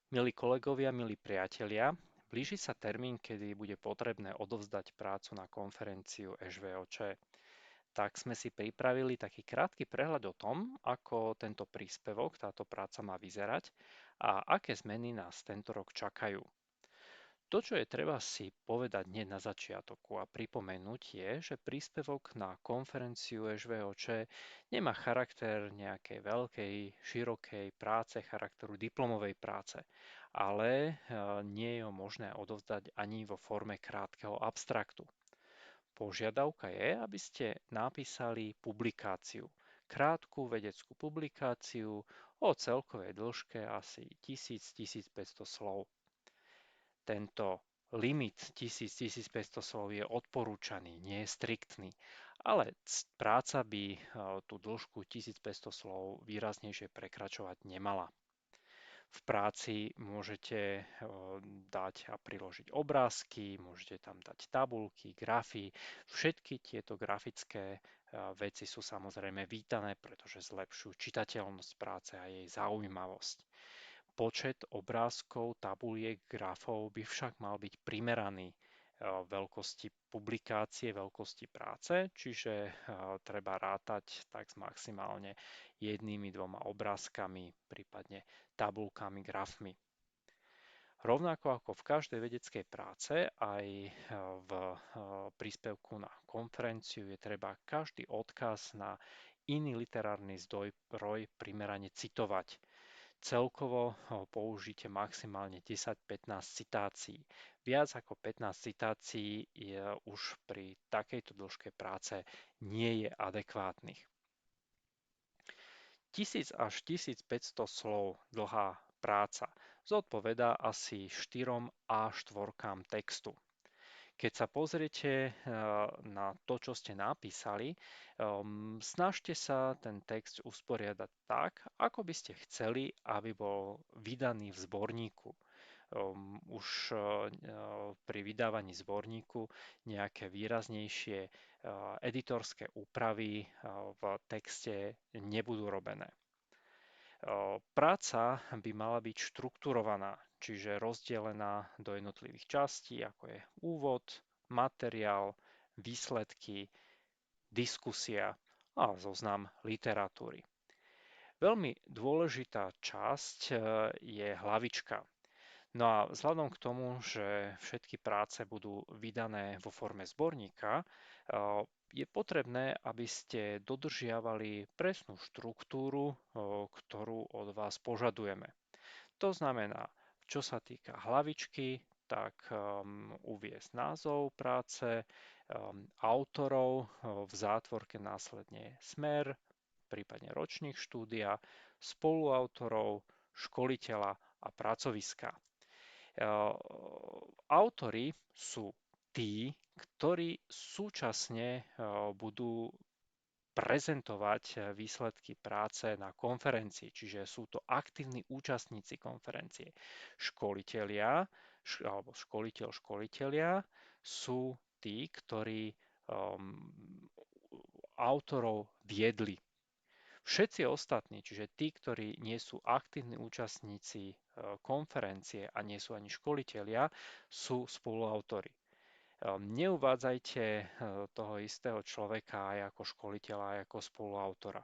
Milí kolegovia, milí priatelia, blíži sa termín, kedy bude potrebné odovzdať prácu na konferenciu ŠVOČ. Tak sme si pripravili taký krátky prehľad o tom, ako tento príspevok, táto práca má vyzerať a aké zmeny nás tento rok čakajú. To, čo je treba si povedať hneď na začiatku a pripomenúť je, že príspevok na konferenciu ŠVOČ nemá charakter nejakej veľkej, širokej práce, charakteru diplomovej práce, ale nie je ho možné odovzdať ani vo forme krátkeho abstraktu. Požiadavka je, aby ste napísali publikáciu, krátku vedeckú publikáciu o celkovej dĺžke asi 1000-1500 slov. Tento limit 1000-1500 slov je odporúčaný, nie je striktný, ale práca by tú dĺžku 1500 slov výraznejšie prekračovať nemala. V práci môžete dať a priložiť obrázky, môžete tam dať tabulky, grafy. Všetky tieto grafické veci sú samozrejme vítané, pretože zlepšujú čitateľnosť práce a jej zaujímavosť. Počet obrázkov, tabuliek, grafov by však mal byť primeraný veľkosti publikácie, veľkosti práce, čiže treba rátať tak s maximálne jednými, dvoma obrázkami, prípadne tabulkami, grafmi. Rovnako ako v každej vedeckej práce, aj v príspevku na konferenciu je treba každý odkaz na iný literárny zdroj primerane citovať. Celkovo použite maximálne 10-15 citácií. Viac ako 15 citácií je už pri takejto dĺžke práce nie je adekvátnych. 1000 až 1500 slov dlhá práca zodpovedá asi 4 A4 textu. Keď sa pozriete na to, čo ste napísali, snažte sa ten text usporiadať tak, ako by ste chceli, aby bol vydaný v zborníku. Už pri vydávaní zborníku nejaké výraznejšie editorské úpravy v texte nebudú robené. Práca by mala byť štrukturovaná, čiže rozdelená do jednotlivých častí, ako je úvod, materiál, výsledky, diskusia a zoznam literatúry. Veľmi dôležitá časť je hlavička. No a vzhľadom k tomu, že všetky práce budú vydané vo forme zborníka, je potrebné, aby ste dodržiavali presnú štruktúru, ktorú od vás požadujeme. To znamená, čo sa týka hlavičky, tak uviesť názov práce, autorov, v zátvorke následne smer, prípadne ročník štúdia, spoluautorov, školiteľa a pracoviska. Autori sú tí, ktorí súčasne budú prezentovať výsledky práce na konferencii, čiže sú to aktívni účastníci konferencie. Školitelia alebo školiteľia sú tí, ktorí autorov viedli. Všetci ostatní, čiže tí, ktorí nie sú aktívni účastníci konferencie a nie sú ani školitelia, sú spoluautori. Neuvádzajte toho istého človeka aj ako školiteľa, aj ako spoluautora.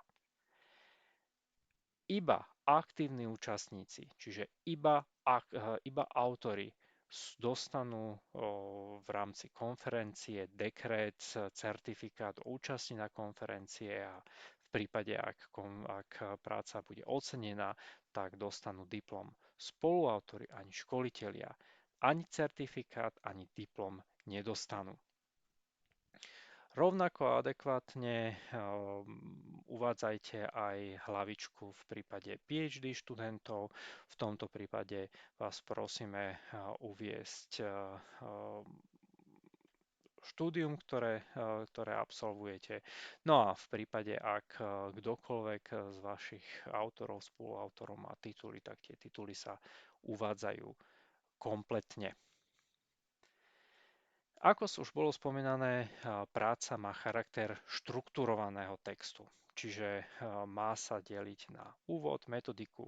Iba aktívni účastníci, čiže iba autori dostanú v rámci konferencie dekrét, certifikát o účasti na konferencie a v prípade, ak práca bude ocenená, tak dostanú diplom. Spoluautori ani školitelia ani certifikát, ani diplom nedostanú. Rovnako adekvátne uvádzajte aj hlavičku v prípade PhD študentov. V tomto prípade vás prosíme uviesť štúdium, ktoré absolvujete. No a v prípade, ak kdokoľvek z vašich autorov, spoluautorov má tituly, tak tie tituly sa uvádzajú kompletne. Ako už bolo spomínané, práca má charakter štrukturovaného textu, čiže má sa deliť na úvod, metodiku,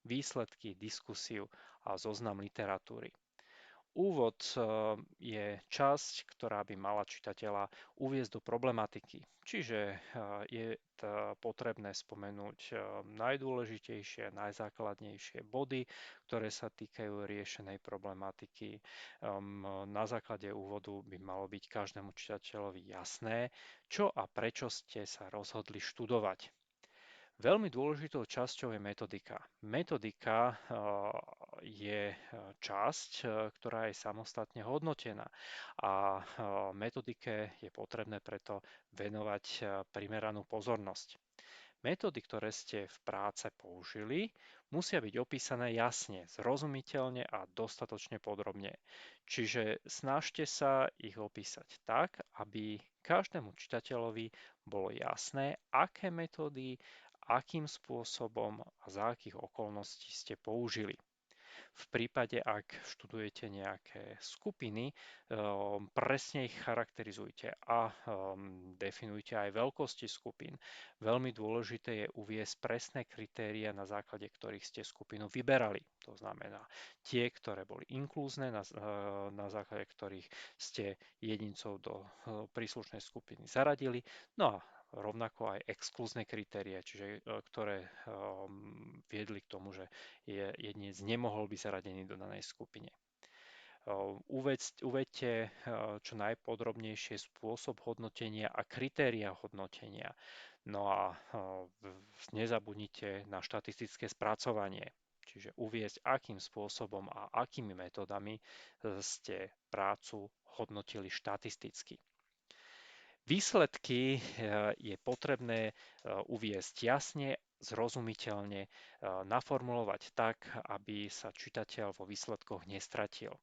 výsledky, diskusiu a zoznam literatúry. Úvod je časť, ktorá by mala čitateľa uviesť do problematiky. Čiže je potrebné spomenúť najdôležitejšie, najzákladnejšie body, ktoré sa týkajú riešenej problematiky. Na základe úvodu by malo byť každému čitateľovi jasné, čo a prečo ste sa rozhodli študovať. Veľmi dôležitou časťou je metodika. Metodika je časť, ktorá je samostatne hodnotená a metodike je potrebné preto venovať primeranú pozornosť. Metódy, ktoré ste v práce použili, musia byť opísané jasne, zrozumiteľne a dostatočne podrobne. Čiže snažte sa ich opísať tak, aby každému čitateľovi bolo jasné, aké metódy, akým spôsobom a za akých okolností ste použili. V prípade, ak študujete nejaké skupiny, presne ich charakterizujte a definujte aj veľkosti skupín. Veľmi dôležité je uviesť presné kritéria, na základe ktorých ste skupinu vyberali. To znamená tie, ktoré boli inklúzne, na základe ktorých ste jedincov do príslušnej skupiny zaradili. No a rovnako aj exkluzné kritéria, čiže ktoré viedli k tomu, že jedinec nemohol byť zaradený do danej skupine. Uvedte čo najpodrobnejšie spôsob hodnotenia a kritéria hodnotenia. No a nezabudnite na štatistické spracovanie, čiže uviesť, akým spôsobom a akými metodami ste prácu hodnotili štatisticky. Výsledky je potrebné uviesť jasne, zrozumiteľne, naformulovať tak, aby sa čitateľ vo výsledkoch nestratil.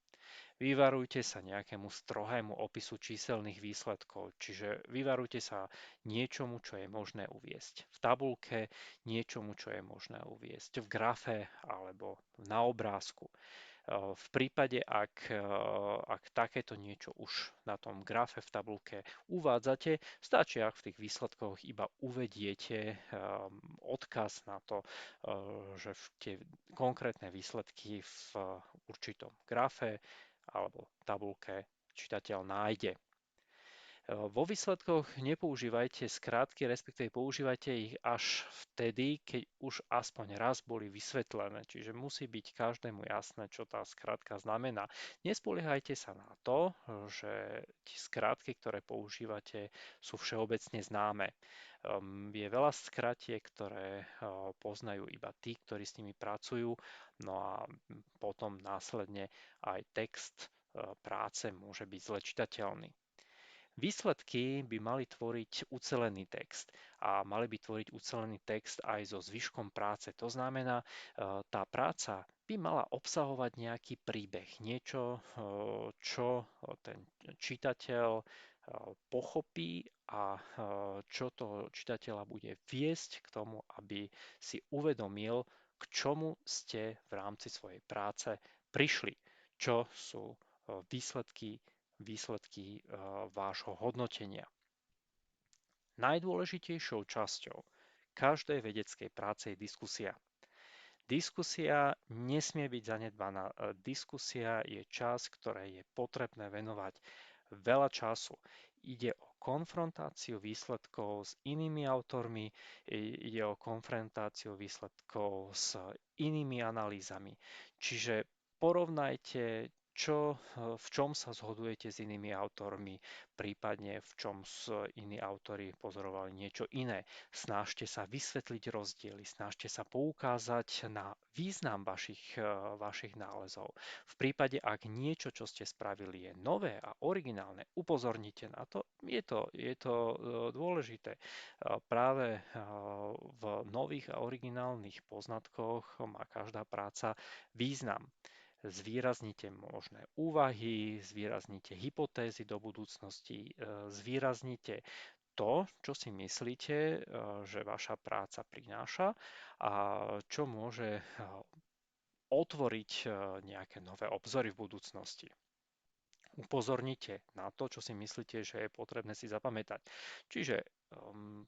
Vyvarujte sa nejakému strohému opisu číselných výsledkov, čiže vyvarujte sa niečomu, čo je možné uviesť v tabuľke, niečomu, čo je možné uviesť v grafe alebo na obrázku. V prípade, ak takéto niečo už na tom grafe v tabuľke uvádzate, stačí, ak v tých výsledkoch iba uvediete odkaz na to, že tie konkrétne výsledky v určitom grafe alebo tabuľke čitateľ nájde. Vo výsledkoch nepoužívajte skrátky, respektíve používajte ich až vtedy, keď už aspoň raz boli vysvetlené. Čiže musí byť každému jasné, čo tá skratka znamená. Nespoliehajte sa na to, že tie skrátky, ktoré používate, sú všeobecne známe. Je veľa skratiek, ktoré poznajú iba tí, ktorí s nimi pracujú, no a potom následne aj text práce môže byť zle čitateľný. Výsledky by mali tvoriť ucelený text a mali by tvoriť ucelený text aj so zvyškom práce. To znamená, tá práca by mala obsahovať nejaký príbeh, niečo, čo ten čitateľ pochopí a čo toho čitateľa bude viesť k tomu, aby si uvedomil, k čomu ste v rámci svojej práce prišli, čo sú výsledky vášho hodnotenia. Najdôležitejšou časťou každej vedeckej práce je diskusia. Diskusia nesmie byť zanedbaná. Diskusia je čas, ktorej je potrebné venovať veľa času. Ide o konfrontáciu výsledkov s inými autormi, ide o konfrontáciu výsledkov s inými analýzami. Čiže porovnajte, v čom sa zhodujete s inými autormi, prípadne v čom iní autori pozorovali niečo iné. Snažte sa vysvetliť rozdiely, snažte sa poukázať na význam vašich nálezov. V prípade, ak niečo, čo ste spravili, je nové a originálne, upozornite na to. Je to dôležité. Práve v nových a originálnych poznatkoch má každá práca význam. Zvýraznite možné úvahy, zvýraznite hypotézy do budúcnosti, zvýraznite to, čo si myslíte, že vaša práca prináša a čo môže otvoriť nejaké nové obzory v budúcnosti. upozornite na to, čo si myslíte, že je potrebné si zapamätať. Čiže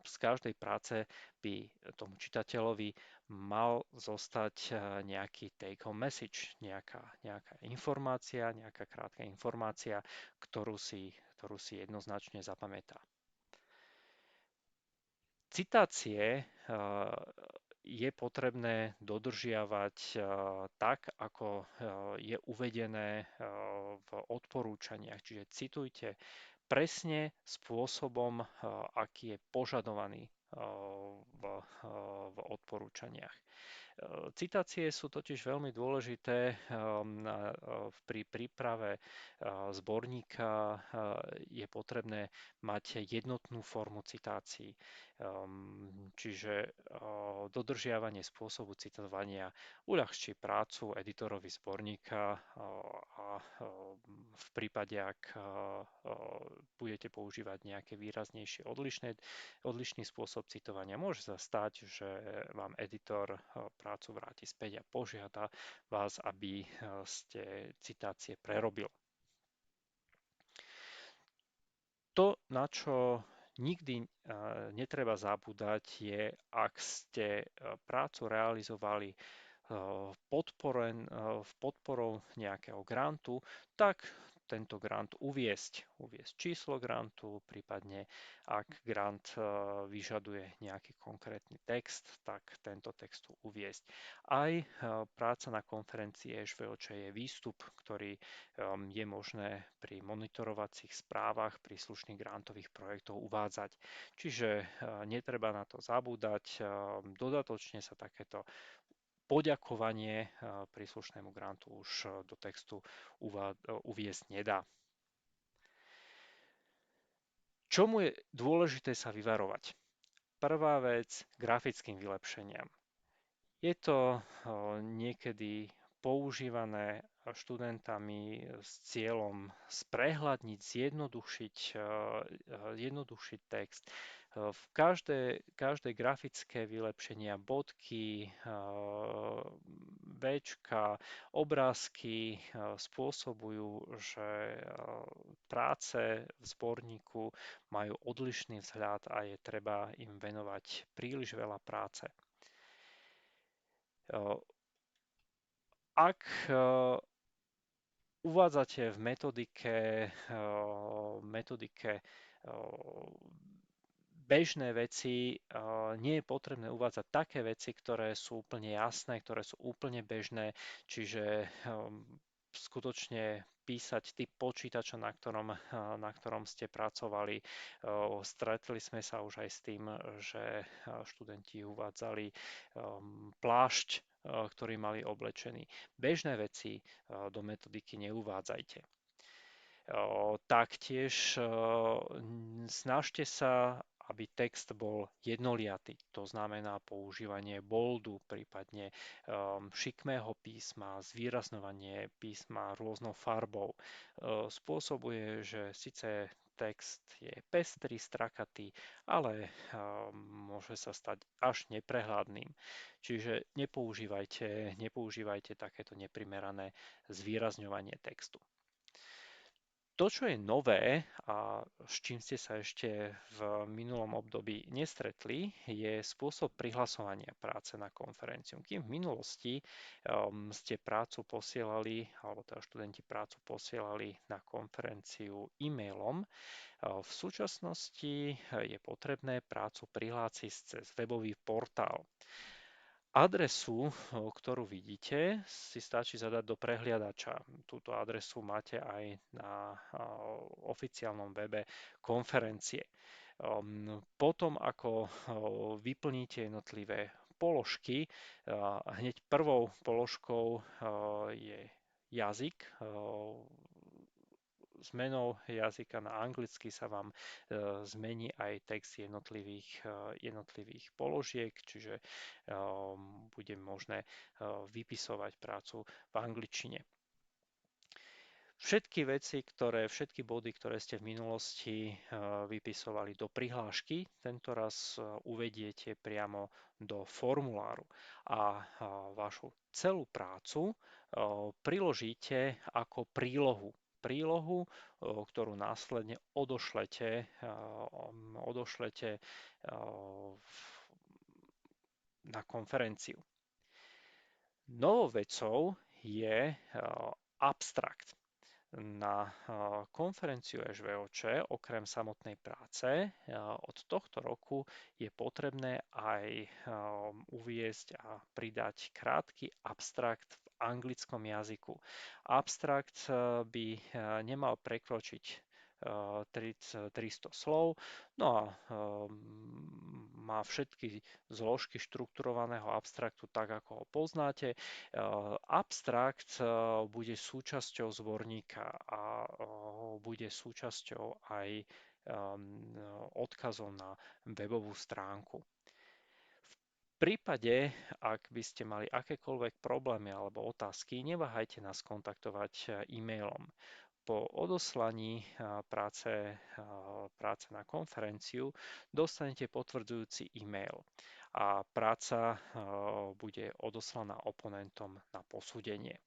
z každej práce by tomu čitateľovi mal zostať nejaký take-home message, nejaká informácia, nejaká krátka informácia, ktorú si jednoznačne zapamätá. Citácie je potrebné dodržiavať tak, ako je uvedené v odporúčaniach. Čiže citujte presne spôsobom, aký je požadovaný v odporúčaniach. Citácie sú totiž veľmi dôležité pri príprave zborníka. Je potrebné mať jednotnú formu citácií. Čiže dodržiavanie spôsobu citovania uľahčí prácu editorovi zborníka a v prípade, ak budete používať nejaké výraznejšie odlišný spôsob citovania, môže sa stať, že vám editor prácu vráti späť a požiada vás, aby ste citácie prerobil. To, na čo nikdy netreba zabúdať, je, ak ste prácu realizovali podporou nejakého grantu, tak tento grant uviesť číslo grantu, prípadne ak grant vyžaduje nejaký konkrétny text, tak tento text tu uviesť. Aj práca na konferencii EŽVOČ je výstup, ktorý je možné pri monitorovacích správach príslušných grantových projektov uvádzať. Čiže netreba na to zabúdať, dodatočne sa takéto poďakovanie príslušnému grantu už do textu uviesť nedá. Čomu je dôležité sa vyvarovať? Prvá vec, grafickým vylepšeniam. Je to niekedy používané študentami s cieľom sprehľadniť, zjednodušiť text. V každé grafické vylepšenia, bodky, Bčka, obrázky spôsobujú, že práce v zborníku majú odlišný vzhľad a je treba im venovať príliš veľa práce. Ak uvádzate v metodike bežné veci, nie je potrebné uvádzať také veci, ktoré sú úplne jasné, ktoré sú úplne bežné, čiže skutočne písať typ počítača, na ktorom ste pracovali. Stretli sme sa už aj s tým, že študenti uvádzali plášť, ktorý mali oblečený. Bežné veci do metodiky neuvádzajte. Taktiež snažte sa, aby text bol jednoliaty. To znamená používanie boldu, prípadne šikmého písma, zvýrazňovanie písma rôznou farbou. Spôsobuje, že síce text je pestrý, strakatý, ale môže sa stať až neprehľadným. Čiže nepoužívajte takéto neprimerané zvýrazňovanie textu. To, čo je nové a s čím ste sa ešte v minulom období nestretli, je spôsob prihlasovania práce na konferenciu. Kým v minulosti ste prácu posielali, alebo teda študenti prácu posielali na konferenciu e-mailom, v súčasnosti je potrebné prácu prihlásiť cez webový portál. Adresu, ktorú vidíte, si stačí zadať do prehliadača. Túto adresu máte aj na oficiálnom webe konferencie. Potom, ako vyplníte jednotlivé položky, hneď prvou položkou je jazyk. Zmenou jazyka na anglicky sa vám zmení aj text jednotlivých položiek, čiže bude možné vypisovať prácu v angličtine. Všetky body, ktoré ste v minulosti vypisovali do prihlášky, tento raz uvediete priamo do formuláru a vašu celú prácu priložíte ako prílohu prílohu, ktorú následne odošlete na konferenciu. Novou vecou je abstrakt. Na konferenciu ŠVOČ okrem samotnej práce od tohto roku je potrebné aj uviesť a pridať krátky abstrakt v anglickom jazyku. Abstrakt by nemal prekročiť 300 slov, no a má všetky zložky štrukturovaného abstraktu tak, ako ho poznáte. Abstrakt bude súčasťou zborníka a bude súčasťou aj odkazov na webovú stránku. V prípade, ak by ste mali akékoľvek problémy alebo otázky, neváhajte nás kontaktovať e-mailom. Po odoslaní práce na konferenciu dostanete potvrdzujúci e-mail a práca bude odoslaná oponentom na posúdenie.